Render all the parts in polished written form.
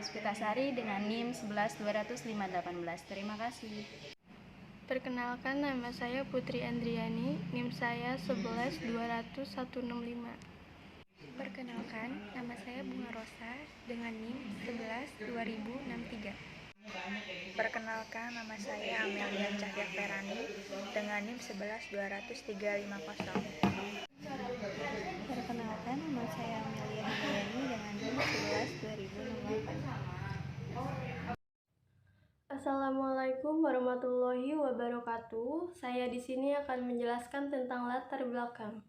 Puspitasari dengan NIM 11205818. Terima kasih. Perkenalkan, nama saya Putri Andriani, NIM saya 11200165. Perkenalkan, nama saya Bunga Rosa dengan NIM 112063. Perkenalkan, nama saya Amelia Cahya Ferani dengan NIM 1120350. Perkenalkan, nama saya Amelia Hidayani dengan NIM 112068. Assalamualaikum warahmatullahi wabarakatuh. Saya di sini akan menjelaskan tentang latar belakang.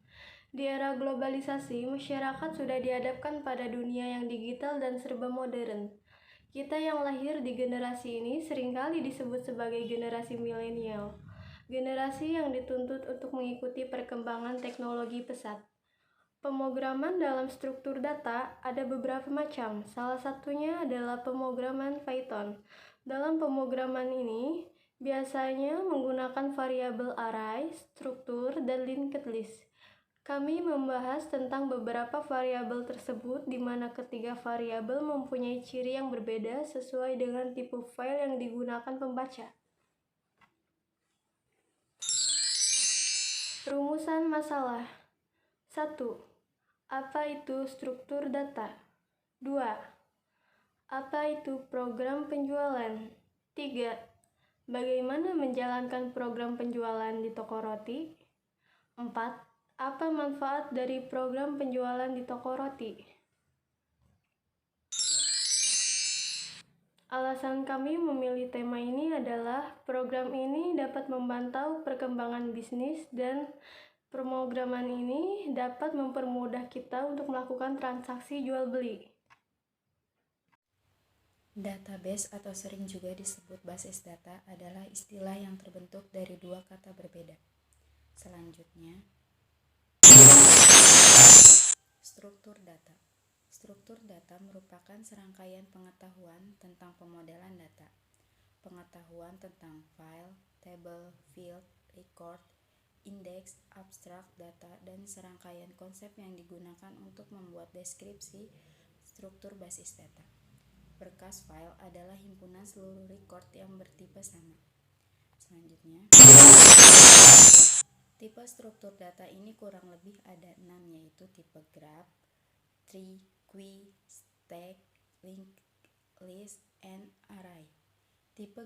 Di era globalisasi, masyarakat sudah dihadapkan pada dunia yang digital dan serba modern. Kita yang lahir di generasi ini seringkali disebut sebagai generasi milenial, generasi yang dituntut untuk mengikuti perkembangan teknologi pesat. Pemrograman dalam struktur data ada beberapa macam, salah satunya adalah pemrograman Python. Dalam pemrograman ini, biasanya menggunakan variabel array, struktur, dan linked list. Kami membahas tentang beberapa variabel tersebut, di mana ketiga variabel mempunyai ciri yang berbeda sesuai dengan tipe file yang digunakan pembaca. Rumusan masalah. 1. Apa itu struktur data? 2. Apa itu program penjualan? 3. Bagaimana menjalankan program penjualan di toko roti? 4. Apa manfaat dari program penjualan di toko roti? Alasan kami memilih tema ini adalah program ini dapat memantau perkembangan bisnis dan pemrograman ini dapat mempermudah kita untuk melakukan transaksi jual-beli. Database atau sering juga disebut basis data adalah istilah yang terbentuk dari dua kata berbeda. Selanjutnya, struktur data. Struktur data merupakan serangkaian pengetahuan tentang pemodelan data, pengetahuan tentang file, table, field, record, indeks, abstrak data, dan serangkaian konsep yang digunakan untuk membuat deskripsi struktur basis data. Berkas file adalah himpunan seluruh record yang bertipe sama. Selanjutnya, tipe struktur data ini kurang lebih ada 6, yaitu tipe graph, tree, queue, stack, linked list, and array. Tipe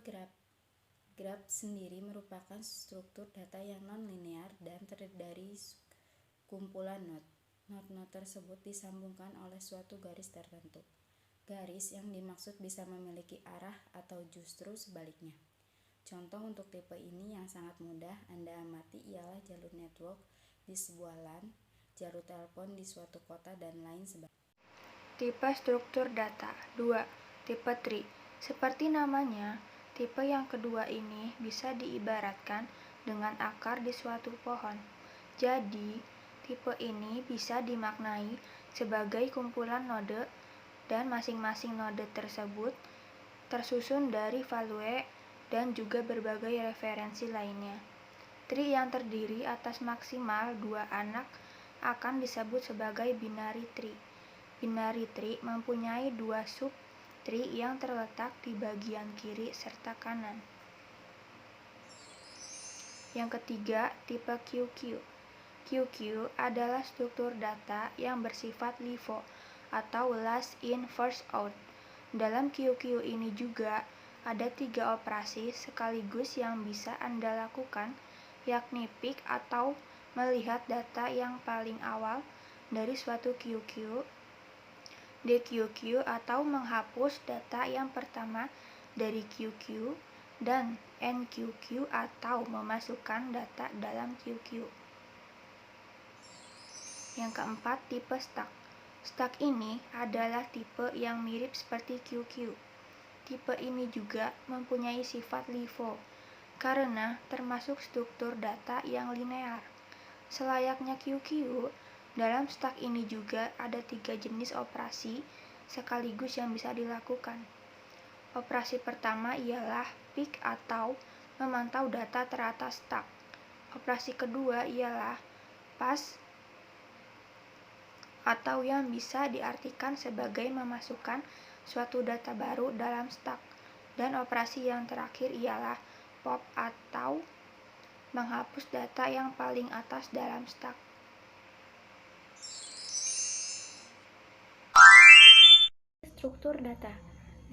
graph sendiri merupakan struktur data yang non-linear dan terdiri dari kumpulan node. Node-node tersebut disambungkan oleh suatu garis tertentu. Garis yang dimaksud bisa memiliki arah atau justru sebaliknya. Contoh untuk tipe ini yang sangat mudah Anda amati ialah jalur network di sebuah LAN, jalur telepon di suatu kota, dan lain sebagainya. Tipe struktur data. 2. Tipe tree. Seperti namanya, tipe yang kedua ini bisa diibaratkan dengan akar di suatu pohon. Jadi, tipe ini bisa dimaknai sebagai kumpulan node dan masing-masing node tersebut tersusun dari value dan juga berbagai referensi lainnya. Tree yang terdiri atas maksimal 2 anak akan disebut sebagai binary tree. Binary tree mempunyai 2 sub-tree yang terletak di bagian kiri serta kanan. Yang ketiga, tipe QQ. QQ adalah struktur data yang bersifat LIFO atau last in first out. Dalam QQ ini juga ada 3 operasi sekaligus yang bisa Anda lakukan, yakni pick atau melihat data yang paling awal dari suatu QQ, DQQ atau menghapus data yang pertama dari QQ, dan NQQ atau memasukkan data dalam QQ. Yang keempat, tipe stack. Stack ini adalah tipe yang mirip seperti QQ. Tipe ini juga mempunyai sifat LIFO karena termasuk struktur data yang linear. Selayaknya QQ, dalam stack ini juga ada 3 jenis operasi sekaligus yang bisa dilakukan. Operasi pertama ialah pick atau memantau data teratas stack. Operasi kedua ialah pass atau yang bisa diartikan sebagai memasukkan suatu data baru dalam stack. Dan operasi yang terakhir ialah pop atau menghapus data yang paling atas dalam stack. Struktur data.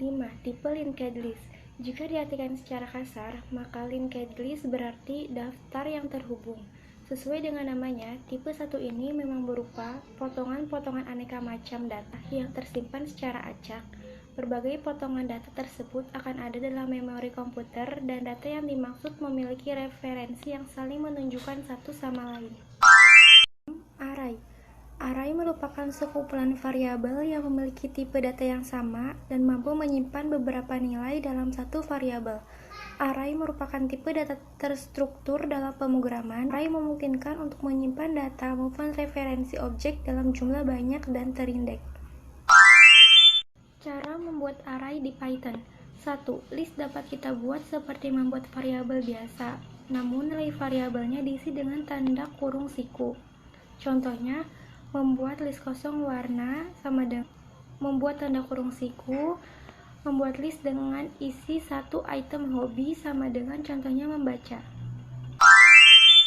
5. Tipe linked list. Jika diartikan secara kasar, maka linked list berarti daftar yang terhubung. Sesuai dengan namanya, tipe 1 ini memang berupa potongan-potongan aneka macam data yang tersimpan secara acak. Berbagai potongan data tersebut akan ada dalam memori komputer dan data yang dimaksud memiliki referensi yang saling menunjukkan satu sama lain. Array. Array merupakan sekumpulan variabel yang memiliki tipe data yang sama dan mampu menyimpan beberapa nilai dalam satu variabel. Array merupakan tipe data terstruktur dalam pemrograman. Array memungkinkan untuk menyimpan data maupun referensi objek dalam jumlah banyak dan terindeks. Cara membuat array di Python. 1. List dapat kita buat seperti membuat variabel biasa, namun nilai variabelnya diisi dengan tanda kurung siku. Contohnya, membuat list kosong warna sama dengan membuat tanda kurung siku, membuat list dengan isi satu item hobi sama dengan contohnya membaca.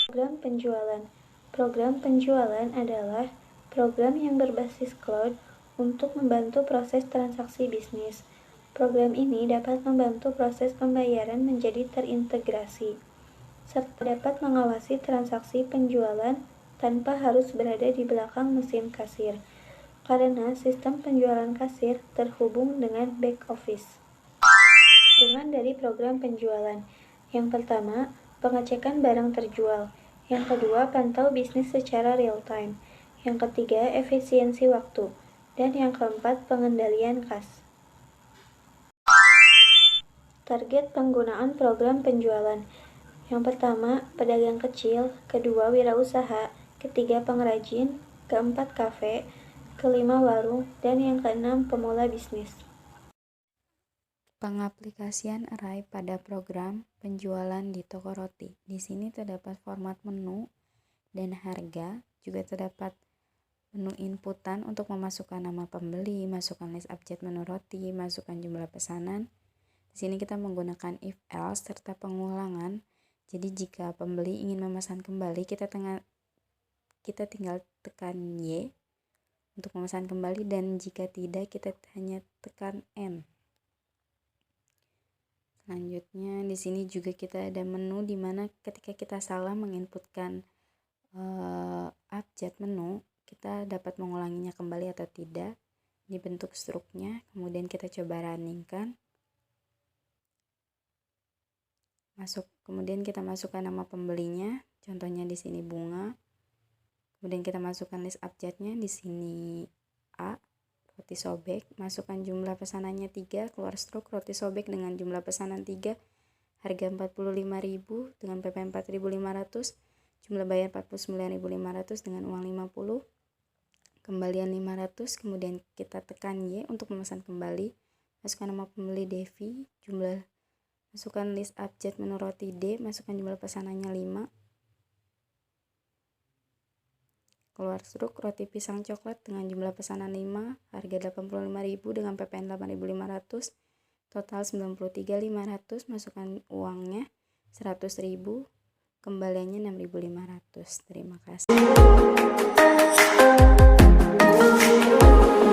Program penjualan. Program penjualan adalah program yang berbasis cloud untuk membantu proses transaksi bisnis. Program ini dapat membantu proses pembayaran menjadi terintegrasi, serta dapat mengawasi transaksi penjualan tanpa harus berada di belakang mesin kasir, karena sistem penjualan kasir terhubung dengan back office. Keuntungan dari program penjualan. Yang pertama, pengecekan barang terjual. Yang kedua, pantau bisnis secara real time. Yang ketiga, efisiensi waktu. Dan yang keempat, pengendalian kas. Target penggunaan program penjualan. Yang pertama, pedagang kecil. Kedua, wirausaha. Ketiga, pengrajin. Keempat, kafe. Kelima, warung. Dan yang keenam, pemula bisnis. Pengaplikasian array pada program penjualan di toko roti. Di sini terdapat format menu dan harga, juga terdapat menu inputan untuk memasukkan nama pembeli, masukkan list abjad menu roti, masukkan jumlah pesanan. Di sini kita menggunakan if else serta pengulangan. Jadi jika pembeli ingin memesan kembali, kita tinggal tekan Y untuk memesan kembali, dan jika tidak kita hanya tekan N. Selanjutnya di sini juga kita ada menu di mana ketika kita salah menginputkan abjad menu, kita dapat mengulanginya kembali atau tidak. Ini bentuk struknya, kemudian kita coba runningkan. Kemudian kita masukkan nama pembelinya, contohnya di sini bunga. Kemudian kita masukkan list abjadnya, di sini A, roti sobek. Masukkan jumlah pesanannya 3, keluar struk roti sobek dengan jumlah pesanan 3, harga 45.000 dengan PP 4.500, jumlah bayar 49.500 dengan uang 50. Kembalian 500, kemudian kita tekan Y untuk memesan kembali. Masukkan nama pembeli Devi, masukkan list abjad menu roti D, masukkan jumlah pesanannya 5. Keluar struk roti pisang coklat dengan jumlah pesanan 5, harga 85.000 dengan PPN 8.500, total 93.500, masukkan uangnya 100.000, kembaliannya 6.500. Terima kasih.